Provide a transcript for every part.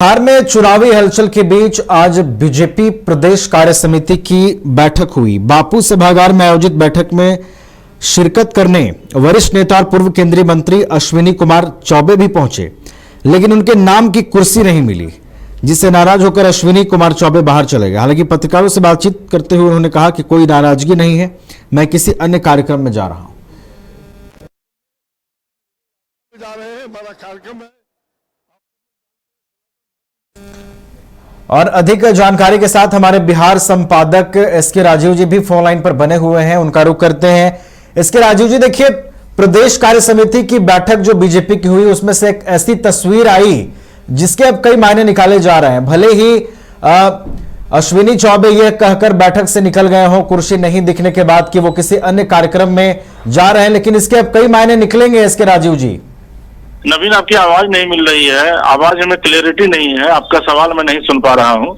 बिहार में चुनावी हलचल के बीच आज बीजेपी प्रदेश कार्य समिति की बैठक हुई। बापू सभागार में आयोजित बैठक में शिरकत करने वरिष्ठ नेता और पूर्व केंद्रीय मंत्री अश्विनी कुमार चौबे भी पहुंचे, लेकिन उनके नाम की कुर्सी नहीं मिली, जिससे नाराज होकर अश्विनी कुमार चौबे बाहर चले गए। हालांकि पत्रकारों से बातचीत करते हुए उन्होंने कहा कि कोई नाराजगी नहीं है, मैं किसी अन्य कार्यक्रम में जा रहा हूं। और अधिक जानकारी के साथ हमारे बिहार संपादक एसके राजीव जी भी फोन लाइन पर बने हुए हैं, उनका रुख करते हैं। एसके राजीव जी, देखिए, प्रदेश कार्य समिति की बैठक जो बीजेपी की हुई, उसमें से एक ऐसी तस्वीर आई जिसके अब कई मायने निकाले जा रहे हैं। भले ही अश्विनी चौबे यह कहकर बैठक से निकल गए हो कुर्सी नहीं दिखने के बाद कि वो किसी अन्य कार्यक्रम में जा रहे हैं, लेकिन इसके अब कई मायने निकलेंगे। एसके राजीव जी, नवीन, आपकी आवाज नहीं मिल रही है, आवाज में क्लियरिटी नहीं है, आपका सवाल मैं नहीं सुन पा रहा हूं।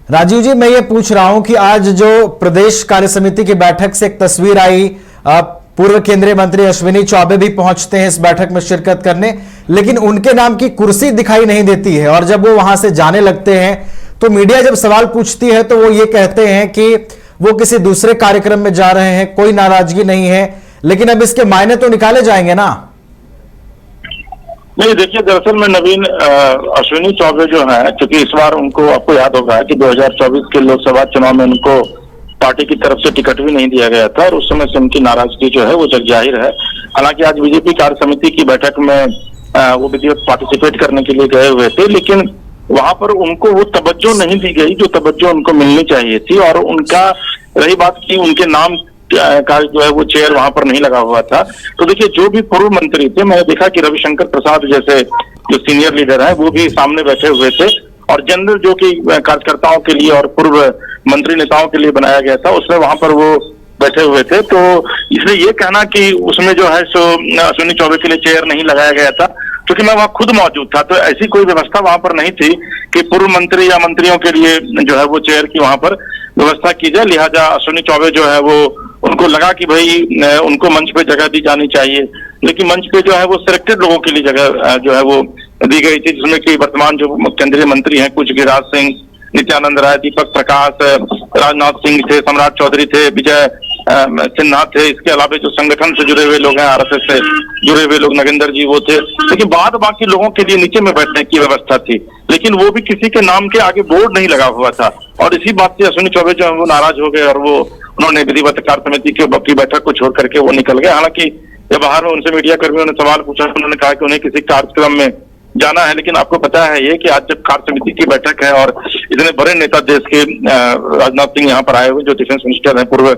राजीव जी, मैं ये पूछ रहा हूं कि आज जो प्रदेश कार्य समिति की बैठक से एक तस्वीर आई, पूर्व केंद्रीय मंत्री अश्विनी चौबे भी पहुंचते हैं इस बैठक में शिरकत करने, लेकिन उनके नाम की कुर्सी दिखाई नहीं देती है। और जब वो वहां से जाने लगते हैं तो मीडिया जब सवाल पूछती है तो वो ये कहते हैं कि वो किसी दूसरे कार्यक्रम में जा रहे हैं, कोई नाराजगी नहीं है, लेकिन अब इसके मायने तो निकाले जाएंगे ना। नहीं, देखिए, दरअसल में नवीन, अश्विनी चौबे जो है, क्योंकि इस बार उनको, आपको याद होगा कि 2024 के लोकसभा चुनाव में उनको पार्टी की तरफ से टिकट भी नहीं दिया गया था और उस समय से उनकी नाराजगी जो है वो जग जाहिर है। हालांकि आज बीजेपी कार्य समिति की बैठक में वो विधिवत पार्टिसिपेट करने के लिए गए हुए थे, लेकिन वहां पर उनको वो तवज्जो नहीं दी गई जो तवज्जो उनको मिलनी चाहिए थी। और उनका, रही बात की उनके नाम का जो है वो चेयर वहां पर नहीं लगा हुआ था, तो देखिए, जो भी पूर्व मंत्री थे, मैंने देखा कि रविशंकर प्रसाद जैसे जो सीनियर लीडर हैं वो भी सामने बैठे हुए थे, और जनरल जो कि कार्यकर्ताओं के लिए और पूर्व मंत्री नेताओं के लिए बनाया गया था, उसमें वहां पर वो बैठे हुए थे। तो इसलिए ये कहना कि उसमें जो है सो अश्विनी चौबे के लिए चेयर नहीं लगाया गया था, क्योंकि मैं वहां खुद मौजूद था, तो ऐसी कोई व्यवस्था वहां पर नहीं थी कि पूर्व मंत्री या मंत्रियों के लिए जो है वो चेयर की वहां पर व्यवस्था की जाए। लिहाजा अश्विनी चौबे जो है वो, उनको लगा कि भाई उनको मंच पे जगह दी जानी चाहिए, लेकिन मंच पे जो है वो सिलेक्टेड लोगों के लिए जगह जो है वो दी गई थी, जिसमें कि वर्तमान जो केंद्रीय मंत्री हैं, कुछ गिरिराज सिंह, नित्यानंद राय, दीपक प्रकाश, राजनाथ सिंह थे, सम्राट चौधरी थे, विजय सिन्हा थे, इसके अलावा जो संगठन से जुड़े हुए लोग हैं, आरएसएस से जुड़े हुए लोग, नगेंद्र जी वो थे, लेकिन बाद बाकी लोगों के लिए नीचे में बैठने की व्यवस्था थी, लेकिन वो भी किसी के नाम के आगे बोर्ड नहीं लगा हुआ था। और इसी बात से अश्विनी चौबे जो है वो नाराज हो गए और वो उन्होंने विधिवत कार्य समिति की बैठक को छोड़ करके वो निकल गए। हालांकि जब बाहर में उनसे मीडिया कर्मियों ने सवाल पूछा, उन्होंने कहा कि उन्हें किसी कार्यक्रम में जाना है, लेकिन आपको पता है ये कि आज जब कार्य समिति की बैठक है और इतने बड़े नेता देश के राजनाथ सिंह यहाँ पर आए हुए, जो डिफेंस मिनिस्टर हैं, पूर्व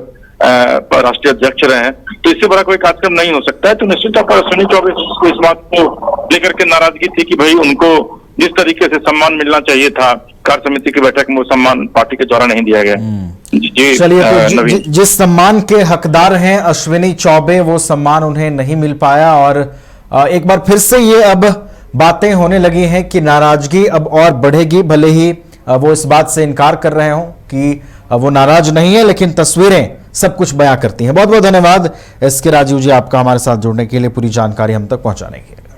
राष्ट्रीय अध्यक्ष रहे हैं, तो इससे बड़ा कोई कार्यक्रम नहीं हो सकता है। तो निश्चित तौर पर अश्विनी चौबे को इस बात को लेकर के नाराजगी थी कि भाई उनको जिस तरीके से सम्मान मिलना चाहिए था कार्य समिति की बैठक में, वो सम्मान पार्टी के द्वारा नहीं दिया गया। जी, चलिए, तो जिस सम्मान के हकदार हैं अश्विनी चौबे, वो सम्मान उन्हें नहीं मिल पाया। और एक बार फिर से ये अब बातें होने लगी हैं कि नाराजगी अब और बढ़ेगी। भले ही वो इस बात से इनकार कर रहे हों कि वो नाराज नहीं है, लेकिन तस्वीरें सब कुछ बयां करती हैं। बहुत बहुत धन्यवाद एसके राजीव जी, आपका हमारे साथ जुड़ने के लिए, पूरी जानकारी हम तक पहुंचाने के लिए।